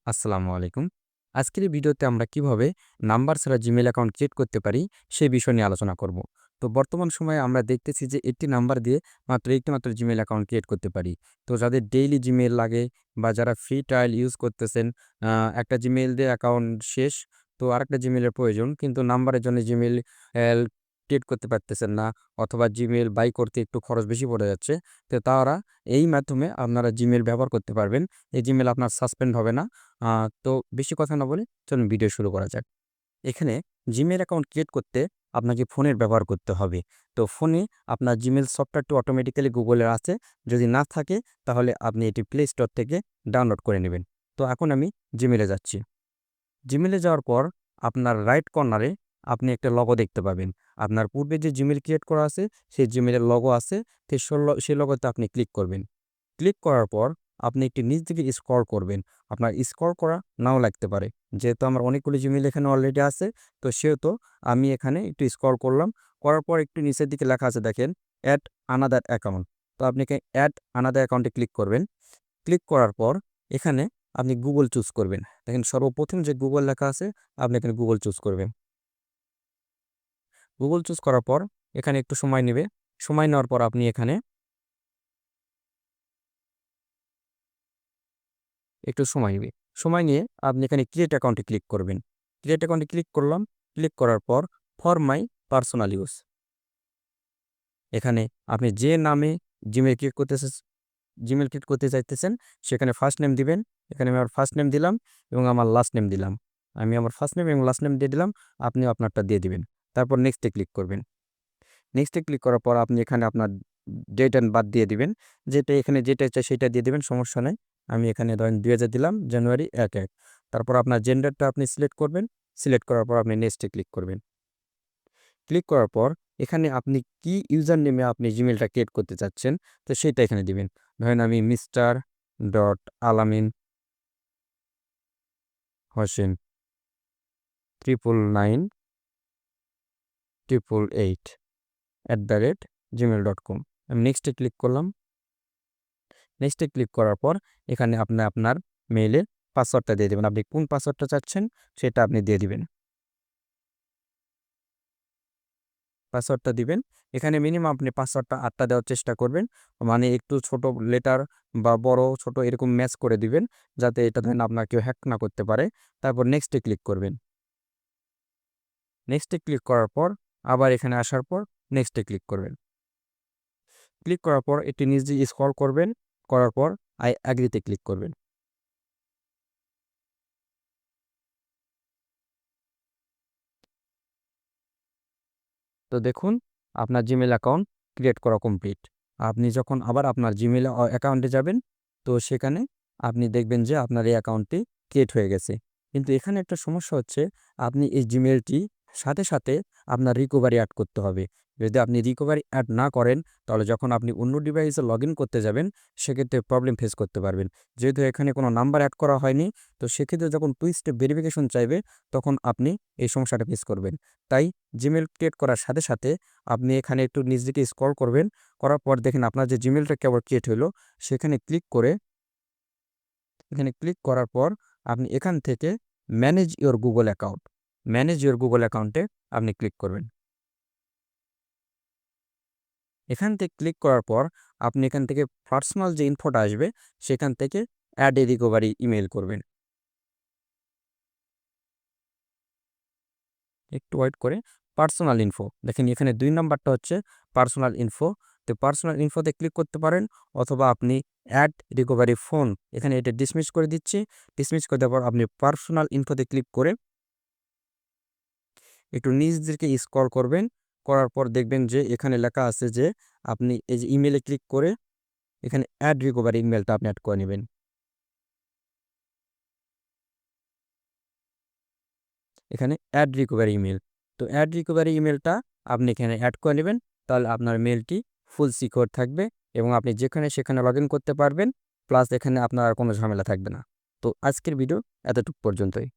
আসসালামু আলাইকুম। আজকের এই ভিডিওতে আমরা কিভাবে নাম্বার ছাড়া জিমেইল অ্যাকাউন্ট ক্রিয়েট করতে পারি, সেই বিষয় নিয়ে আলোচনা করব। তো বর্তমান সময়ে আমরা দেখতেছি যে একটি নাম্বার দিয়ে একটি মাত্র জিমেইল অ্যাকাউন্ট ক্রিয়েট করতে পারি। তো যাদের ডেইলি জিমেইল লাগে বা যারা ফ্রি ট্রায়াল ইউজ করতেছেন, আ একটা জিমেইল দিয়ে অ্যাকাউন্ট শেষ, তো আরেকটা জিমেইলের প্রয়োজন। কিন্তু নাম্বারের জন্য জিমেইল ক্রিয়েট করতে পারতেছেন না, অথবা জিমেইল বাই করতে একটু খরচ বেশি পড়ে যাচ্ছে। তো তারা এই মাধ্যমে আপনারা জিমেইল ব্যবহার করতে পারবেন। এই জিমেইল আপনার সাসপেন্ড হবে না। আ তো বেশি কথা না বলে চলুন ভিডিও শুরু করা যাক। এখানে Gmail অ্যাকাউন্ট ক্রিয়েট করতে আপনাকে ফোনের ব্যবহার করতে হবে। তো ফোনে আপনার Gmail সফটওয়্যারটি অটোমেটিক্যালি গুগলের আছে। যদি না থাকে তাহলে আপনি এটি প্লে স্টোর থেকে ডাউনলোড করে নেবেন। তো এখন আমি Gmail এ যাচ্ছি। Gmail এ যাওয়ার পর আপনার রাইট কর্নারে আপনি একটা লোগো দেখতে পাবেন। আপনার পূর্বে যে Gmail ক্রিয়েট করা আছে সেই Gmail এর লোগো আছে। সেই লোগোতে আপনি ক্লিক করবেন। ক্লিক করার পর আপনি একটু নিচ দিকে স্ক্রল করবেন। আপনার স্ক্রল করা নাও লাগতে পারে। যেহেতু আমার অনেকগুলো জিমেইল এখানে অলরেডি আছে, তো সেহেতু আমি এখানে একটু স্ক্রল করলাম। করার পর একটু নিচের দিকে লেখা আছে দেখেন, এড আনাদার অ্যাকাউন্ট। তো আপনি এড আনাদার অ্যাকাউন্টে ক্লিক করবেন। ক্লিক করার পর এখানে আপনি গুগল চুজ করবেন। দেখেন সর্বপ্রথম যে গুগল লেখা আছে, আপনি এখানে গুগল চুজ করবেন। গুগল চুজ করার পর এখানে একটু সময় নেবে। সময় নেওয়ার পর আপনি এখানে একটু সময় নিবে। সময় নিয়ে আপনি এখানে ক্রিয়েট অ্যাকাউন্টে ক্লিক করবেন। ক্রিয়েট অ্যাকাউন্টে ক্লিক করলাম। ক্লিক করার পর ফর মাই পার্সোনাল ইউজ, এখানে আপনি যে নামে জিমেইল ক্রিয়েট করতে চাইতেছেন সেখানে ফার্স্ট নেম দিবেন। এখানে আমি আমার ফার্স্ট নেম দিলাম এবং আমার লাস্ট নেম দিলাম। আমি আমার ফার্স্ট নেম এবং লাস্ট নেম দিয়ে দিলাম। আপনিও আপনারটা দিয়ে দিবেন। তারপর নেক্সটে ক্লিক করবেন। নেক্সটে ক্লিক করার পর আপনি এখানে আপনার ডেট অ্যান্ড বার্থ দিয়ে দিবেন। এখানে যেটা চাই সেটা দিয়ে দিবেন, সমস্যা নাই। আমি এখানে ধরেন ২০০০ দিলাম, জানুয়ারি ১। তারপর আপনার জেন্ডারটা আপনি সিলেক্ট করবেন। সিলেক্ট করার পর আপনি নেক্সটে ক্লিক করবেন। ক্লিক করার পর এখানে আপনি কি ইউজার নেমে আপনি জিমেইলটা ক্রিয়েট করতে চাচ্ছেন, তো সেটা এখানে দিবেন। ধরেন আমি মিস্টার ডট আলামিন হোসেন 99988@gmail.com। আমি নেক্সটে ক্লিক করলাম। নেক্সটে ক্লিক করার পর এখানে আপনি আপনার মেইলের পাসওয়ার্ডটা দিয়ে দিবেন। আপনি কোন পাসওয়ার্ডটা চাচ্ছেন সেটা আপনি দিয়ে দিবেন। পাসওয়ার্ডটা দিবেন। এখানে মিনিমাম আপনি পাসওয়ার্ডটা ৮ টা দেওয়ার চেষ্টা করবেন। মানে একটু ছোট লেটার বা বড়, ছোট এরকম ম্যাচ করে দিবেন, যাতে এটা ধরেন আপনার কেউ হ্যাক না করতে পারে। তারপর নেক্সটে ক্লিক করবেন। নেক্সটে ক্লিক করার পর আবার এখানে আসার পর নেক্সটে ক্লিক করবেন। ক্লিক করার পর একটু নিচ দিয়ে স্ক্রল করবেন। করার পর আই এগ্রি তে ক্লিক করবেন। তো দেখুন আপনার জিমেইল অ্যাকাউন্ট ক্রিয়েট করা কমপ্লিট। আপনি যখন আবার আপনার জিমেইল অ্যাকাউন্টে যাবেন, তো সেখানে আপনি দেখবেন যে আপনার এই অ্যাকাউন্টটি ক্রিয়েট হয়ে গেছে। কিন্তু এখানে একটা সমস্যা হচ্ছে, আপনি এই জিমেইলটি সাথে আপনার রিকভারি অ্যাড করতে হবে। যদি আপনি রিকভারি অ্যাড না করেন, তাহলে যখন আপনি অন্য ডিভাইসে লগইন করতে যাবেন, সেক্ষেত্রে প্রবলেম ফেস করতে পারবেন। যেহেতু এখানে কোনো নাম্বার অ্যাড করা হয়নি, তো সেক্ষেত্রে যখন টু স্টেপ ভেরিফিকেশন চাইবে, তখন আপনি এই সমস্যাটা ফেস করবেন। তাই জিমেইল ক্রিয়েট করার সাথে আপনি এখানে একটু নিচ দিকে স্ক্রল করবেন। করার পর দেখেন আপনার যে জিমেইলটা কেবল ক্রিয়েট হইলো, সেখানে ক্লিক করে এখানে ক্লিক করার পর আপনি এখান থেকে manage your Google account, manage your Google অ্যাকাউন্টে আপনি ক্লিক করবেন। এখান থেকে ক্লিক করার পর আপনি এখান থেকে পার্সোনাল যে ইনফোটা আসবে, সেখান থেকে অ্যাড এ রিকভারি ইমেইল করবেন। একটু ওয়েট করে পার্সোনাল ইনফো দেখেন, এখানে ২ নাম্বারটা হচ্ছে পার্সোনাল ইনফো। তো পার্সোনাল ইনফোতে ক্লিক করতে পারেন, অথবা আপনি অ্যাড রিকভারি ফোন, এখানে এটা ডিসমিস করে দিচ্ছি। ডিসমিস করে দেওয়ার পর আপনি পার্সোনাল ইনফোতে ক্লিক করে একটু নিচ দিকে স্ক্রল করবেন। করার পর দেখবেন যে এখানে লেখা আছে যে আপনি এই যে ইমেইলে ক্লিক করে এখানে অ্যাড রিকভারি ইমেইলটা আপনি অ্যাড করে নেবেন। এখানে অ্যাড রিকভারি ইমেইল। তো অ্যাড রিকভারি ইমেইলটা আপনি এখানে এড করে নেবেন। তাহলে আপনার মেইলটি ফুল সিকিউর থাকবে এবং আপনি যেখানে সেখানে লগইন করতে পারবেন। প্লাস এখানে আপনার আর কোনো ঝামেলা থাকবে না। তো আজকের ভিডিও এতটুকু পর্যন্তই।